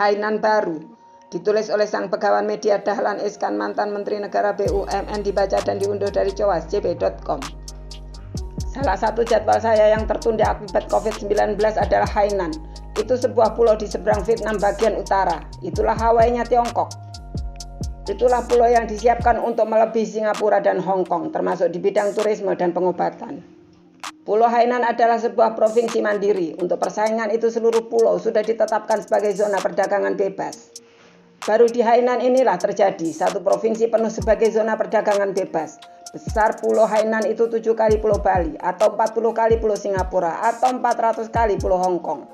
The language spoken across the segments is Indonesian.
Hainan baru. Ditulis oleh sang Begawan Media Dahlan Iskan, mantan Menteri Negara BUMN, dibaca dan diunduh dari cowasjb.com. Salah satu jadwal saya yang tertunda akibat COVID-19 adalah Hainan. Itu sebuah pulau di seberang Vietnam bagian utara. Itulah Hawaii-nya Tiongkok. Itulah pulau yang disiapkan untuk melebihi Singapura dan Hong Kong, termasuk di bidang turisme dan pengobatan. Pulau Hainan adalah sebuah provinsi mandiri. Untuk persaingan itu seluruh pulau sudah ditetapkan sebagai zona perdagangan bebas. Baru di Hainan inilah terjadi satu provinsi penuh sebagai zona perdagangan bebas. Besar Pulau Hainan itu 7 kali Pulau Bali, atau 40 kali Pulau Singapura, atau 400 kali Pulau Hong Kong.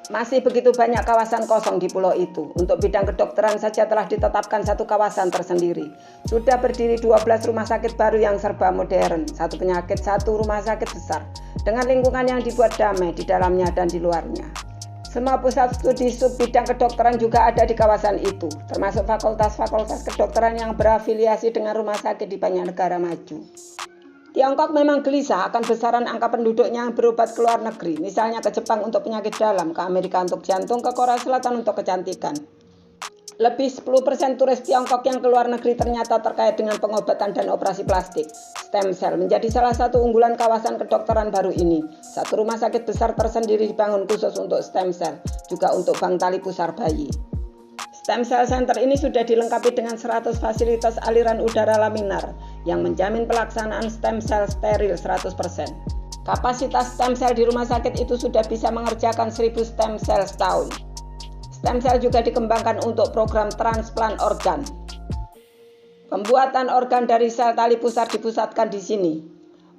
Masih begitu banyak kawasan kosong di pulau itu. Untuk bidang kedokteran saja telah ditetapkan satu kawasan tersendiri. Sudah berdiri 12 rumah sakit baru yang serba modern. Satu penyakit, satu rumah sakit besar. Dengan lingkungan yang dibuat damai di dalamnya dan di luarnya. Semua pusat studi sub bidang kedokteran juga ada di kawasan itu, termasuk fakultas-fakultas kedokteran yang berafiliasi dengan rumah sakit di banyak negara maju. Tiongkok memang gelisah akan besaran angka penduduknya yang berobat ke luar negeri, misalnya ke Jepang untuk penyakit dalam, ke Amerika untuk jantung, ke Korea Selatan untuk kecantikan. Lebih 10% turis Tiongkok yang ke luar negeri ternyata terkait dengan pengobatan dan operasi plastik. Stem cell menjadi salah satu unggulan kawasan kedokteran baru ini. Satu rumah sakit besar tersendiri dibangun khusus untuk stem cell, juga untuk bank tali pusar bayi. Stem cell center ini sudah dilengkapi dengan 100 fasilitas aliran udara laminar yang menjamin pelaksanaan stem cell steril 100%. Kapasitas stem cell di rumah sakit itu sudah bisa mengerjakan 1000 stem cell setahun. Stem cell juga dikembangkan untuk program transplant organ. Pembuatan organ dari sel tali pusar dipusatkan di sini.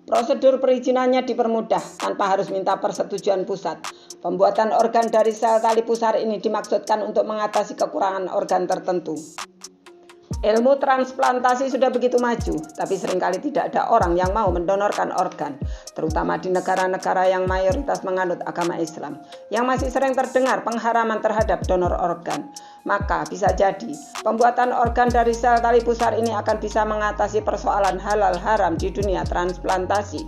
Prosedur perizinannya dipermudah tanpa harus minta persetujuan pusat. Pembuatan organ dari sel tali pusar ini dimaksudkan untuk mengatasi kekurangan organ tertentu. Ilmu transplantasi sudah begitu maju, tapi seringkali tidak ada orang yang mau mendonorkan organ, terutama di negara-negara yang mayoritas menganut agama Islam, yang masih sering terdengar pengharaman terhadap donor organ. Maka bisa jadi, pembuatan organ dari sel tali pusar ini akan bisa mengatasi persoalan halal haram di dunia transplantasi.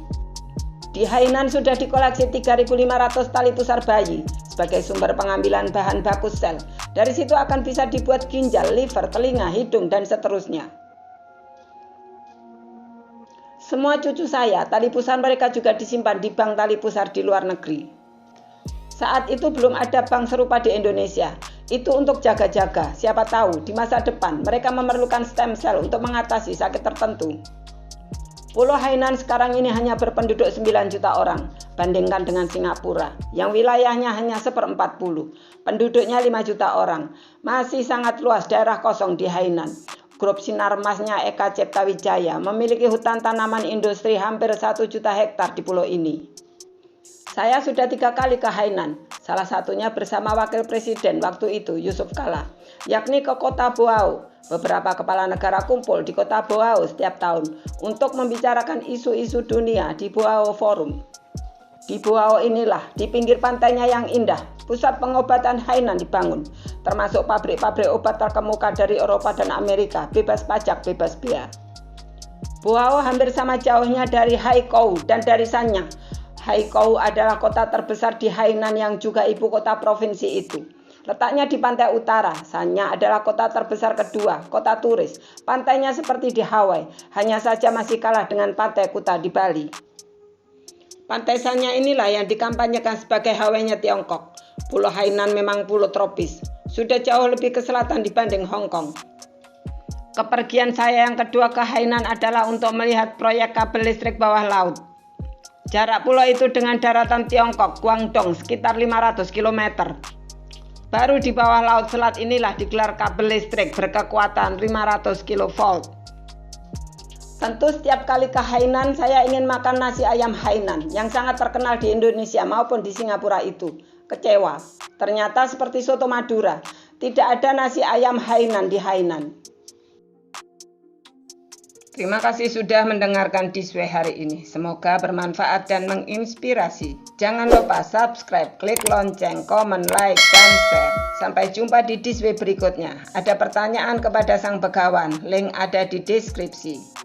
Di Hainan sudah dikoleksi 3.500 tali pusar bayi sebagai sumber pengambilan bahan baku sel. Dari situ akan bisa dibuat ginjal, liver, telinga, hidung, dan seterusnya. Semua cucu saya, tali pusar mereka juga disimpan di bank tali pusar di luar negeri. Saat itu belum ada bank serupa di Indonesia. Itu untuk jaga-jaga, siapa tahu di masa depan mereka memerlukan stem cell untuk mengatasi sakit tertentu. Pulau Hainan sekarang ini hanya berpenduduk 9 juta orang, bandingkan dengan Singapura, yang wilayahnya hanya 1/40. Penduduknya 5 juta orang, masih sangat luas daerah kosong di Hainan. Grup Sinarmasnya Eka Cipta Wijaya memiliki hutan tanaman industri hampir 1 juta hektar di pulau ini. Saya sudah 3 kali ke Hainan, salah satunya bersama Wakil Presiden waktu itu, Yusuf Kala, yakni ke kota Boao. Beberapa kepala negara kumpul di kota Boao setiap tahun untuk membicarakan isu-isu dunia di Boao Forum. Di Boao inilah, di pinggir pantainya yang indah, pusat pengobatan Hainan dibangun, termasuk pabrik-pabrik obat terkemuka dari Eropa dan Amerika, bebas pajak, bebas bea. Boao hampir sama jauhnya dari Haikou dan dari Sanyang. Haikou adalah kota terbesar di Hainan yang juga ibu kota provinsi itu. Letaknya di pantai utara, Sanya adalah kota terbesar kedua, kota turis. Pantainya seperti di Hawaii, hanya saja masih kalah dengan pantai Kuta di Bali. Pantai Sanya inilah yang dikampanyekan sebagai Hawaii-nya Tiongkok. Pulau Hainan memang pulau tropis, sudah jauh lebih ke selatan dibanding Hong Kong. Kepergian saya yang kedua ke Hainan adalah untuk melihat proyek kabel listrik bawah laut. Jarak pulau itu dengan daratan Tiongkok, Guangdong, sekitar 500 km. Baru di bawah laut selat inilah digelar kabel listrik berkekuatan 500 kV. Tentu setiap kali ke Hainan saya ingin makan nasi ayam Hainan yang sangat terkenal di Indonesia maupun di Singapura itu. Kecewa, ternyata seperti soto Madura, tidak ada nasi ayam Hainan di Hainan. Terima kasih sudah mendengarkan Diswe hari ini. Semoga bermanfaat dan menginspirasi. Jangan lupa subscribe, klik lonceng, komen, like, dan share. Sampai jumpa di Diswe berikutnya. Ada pertanyaan kepada Sang Begawan, link ada di deskripsi.